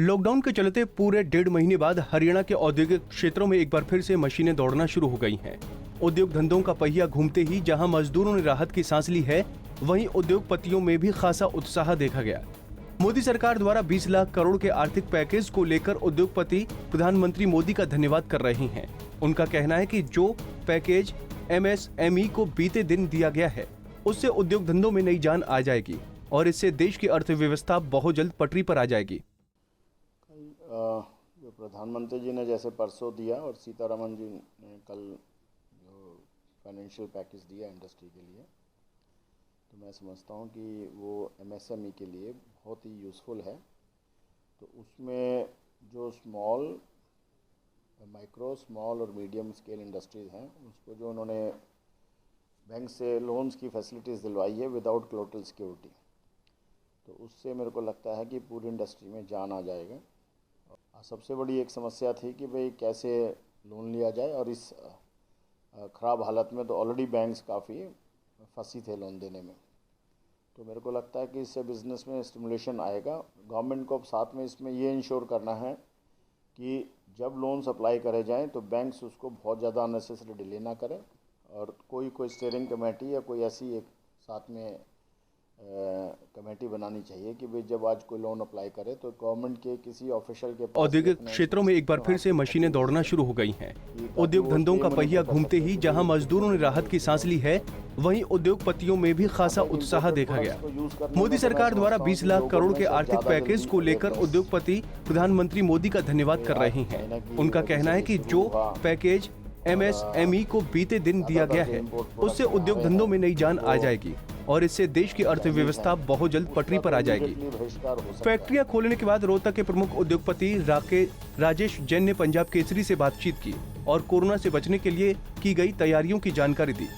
Lockdown के चलते पूरे 1.5 महीने बाद हरियाणा के औद्योगिक क्षेत्रों में एक बार फिर से मशीनें दौड़ना शुरू हो गई हैं। उद्योग धंधों का पहिया घूमते ही जहां मजदूरों ने राहत की सांस ली है, वहीं उद्योगपतियों में भी खासा उत्साह देखा गया। मोदी सरकार द्वारा 20 लाख करोड़ के आर्थिक पैकेज को लेकर उद्योगपति प्रधानमंत्री मोदी का धन्यवाद कर रहे हैं। उनका कहना है कि जो पैकेज MSME को बीते दिन दिया गया है, उससे उद्योग धंधों में नई जान आ जाएगी और इससे देश की अर्थव्यवस्था बहुत जल्द पटरी पर आ जाएगी। जो प्रधानमंत्री जी ने जैसे परसों दिया और सीतारमण जी ने कल जो फाइनेंशियल पैकेज दिया इंडस्ट्री के लिए, तो मैं समझता हूँ कि वो MSME के लिए बहुत ही यूज़फुल है। तो उसमें जो माइक्रो, स्मॉल और मीडियम स्केल इंडस्ट्रीज़ हैं, उसको जो उन्होंने बैंक से लोन्स की फैसिलिटीज़ दिलवाई है विदाउट कोलेटरल सिक्योरिटी, तो उससे मेरे को लगता है कि पूरी इंडस्ट्री में जान आ जाएगा। सबसे बड़ी एक समस्या थी कि भाई कैसे लोन लिया जाए, और इस ख़राब हालत में तो ऑलरेडी बैंक्स काफ़ी फंसी थे लोन देने में। तो मेरे को लगता है कि इससे बिज़नेस में स्टिमुलेशन आएगा। गवर्नमेंट को अब साथ में इसमें ये इंश्योर करना है कि जब लोन अप्लाई करे जाएं तो बैंक्स उसको बहुत ज़्यादा अननेसेसरी डिले ना करें, और कोई स्टीयरिंग कमेटी या कोई ऐसी एक साथ में कमेटी बनानी चाहिए कि भाई जब आज कोई लोन अप्लाई करे तो गवर्नमेंट के किसी ऑफिशियल के पास। औद्योगिक क्षेत्रों में एक बार फिर से मशीनें दौड़ना शुरू हो गई हैं। उद्योग धंधों का पहिया घूमते ही जहां मजदूरों ने राहत की सांस ली है, वहीं उद्योगपतियों में भी खासा उत्साह देखा गया। मोदी सरकार द्वारा 20 लाख करोड़ के आर्थिक पैकेज को लेकर उद्योगपति प्रधानमंत्री मोदी का धन्यवाद कर रहे हैं। उनका कहना है कि जो पैकेज MSME को बीते दिन दिया गया है, उससे उद्योग धंधों में नई जान आ जाएगी और इससे देश की अर्थव्यवस्था बहुत जल्द पटरी पर आ जाएगी। फैक्ट्रियां खोलने के बाद रोहतक के प्रमुख उद्योगपति राजेश जैन ने पंजाब केसरी से बातचीत की और कोरोना से बचने के लिए की गई तैयारियों की जानकारी दी।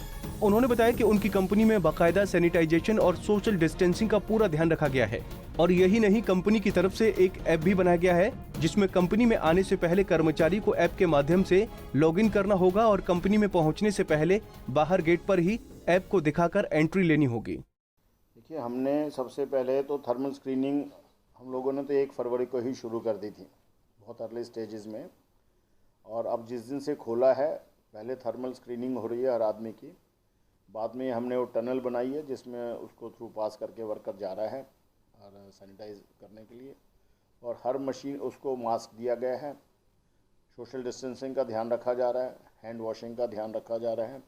उन्होंने बताया कि उनकी कंपनी में बाकायदा सैनिटाइजेशन और सोशल डिस्टेंसिंग का पूरा ध्यान रखा गया है, और यही नहीं, कंपनी की तरफ से एक ऐप भी बनाया गया है जिसमें कंपनी में आने से पहले कर्मचारी को ऐप के माध्यम से लॉगिन करना होगा और कंपनी में पहुंचने से पहले बाहर गेट पर ही ऐप को दिखाकर एंट्री लेनी होगी। देखिए, हमने सबसे पहले तो थर्मल स्क्रीनिंग हम लोगों ने तो 1 फरवरी को ही शुरू कर दी थी, बहुत अर्ली स्टेजेस में, और अब जिस दिन से खोला है पहले थर्मल स्क्रीनिंग हो रही है हर आदमी की। बाद में हमने वो टनल बनाई है जिसमें उसको थ्रू पास करके वर्कर जा रहा है और सैनिटाइज करने के लिए, और हर मशीन उसको मास्क दिया गया है, सोशल डिस्टेंसिंग का ध्यान रखा जा रहा है, हैंड वॉशिंग का ध्यान रखा जा रहा है,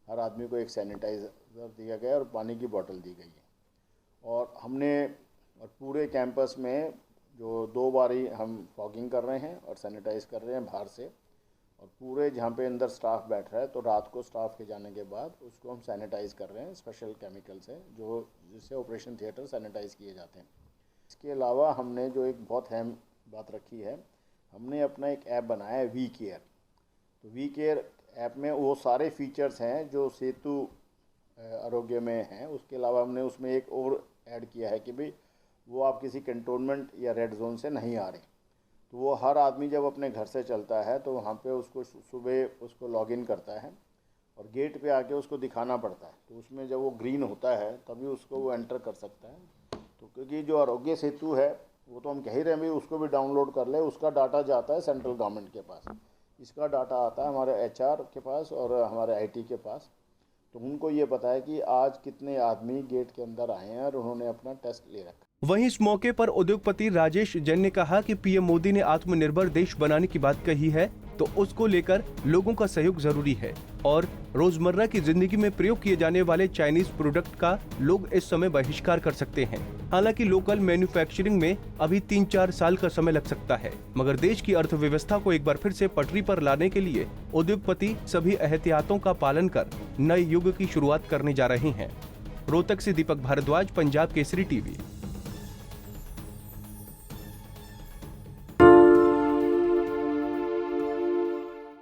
हर आदमी को एक सैनिटाइज़र दिया गया है और पानी की बोतल दी गई है। और हमने पूरे कैंपस में जो 2 बार ही हम फॉगिंग कर रहे हैं और सैनिटाइज़ कर रहे हैं बाहर से, और पूरे जहाँ पे अंदर स्टाफ बैठ रहा है तो रात को स्टाफ के जाने के बाद उसको हम सैनिटाइज़ कर रहे हैं स्पेशल केमिकल से, जो जिससे ऑपरेशन थिएटर सैनिटाइज़ किए जाते हैं। इसके अलावा हमने जो एक बहुत अहम बात रखी है, हमने अपना एक ऐप बनाया है वी केयर। तो वी केयर ऐप में वो सारे फीचर्स हैं जो सेतु आरोग्य में हैं। उसके अलावा हमने उसमें एक और ऐड किया है कि भाई वो आप किसी कंटोनमेंट या रेड जोन से नहीं आ रहे, तो वो हर आदमी जब अपने घर से चलता है तो वहाँ पे उसको सुबह उसको लॉगिन करता है और गेट पे आके उसको दिखाना पड़ता है। तो उसमें जब वो ग्रीन होता है तभी उसको वो एंटर कर सकता है। तो क्योंकि जो आरोग्य सेतु है वो तो हम कह ही रहे हैं भाई उसको भी डाउनलोड कर ले, उसका डाटा जाता है सेंट्रल गवर्नमेंट के पास, इसका डाटा आता है हमारे HR के पास और हमारे IT के पास। तो उनको ये पता है कि आज कितने आदमी गेट के अंदर आए हैं और उन्होंने अपना टेस्ट ले रखा। वहीं इस मौके पर उद्योगपति राजेश जैन ने कहा कि PM मोदी ने आत्मनिर्भर देश बनाने की बात कही है, तो उसको लेकर लोगों का सहयोग जरूरी है, और रोजमर्रा की जिंदगी में प्रयोग किए जाने वाले चाइनीज प्रोडक्ट का लोग इस समय बहिष्कार कर सकते हैं। हालांकि लोकल मैन्युफैक्चरिंग में अभी 3-4 साल का समय लग सकता है, मगर देश की अर्थव्यवस्था को एक बार फिर से पटरी पर लाने के लिए उद्योगपति सभी एहतियातों का पालन कर नए युग की शुरुआत करने जा रहे हैं। रोहतक से दीपक भारद्वाज, पंजाब केसरी TV।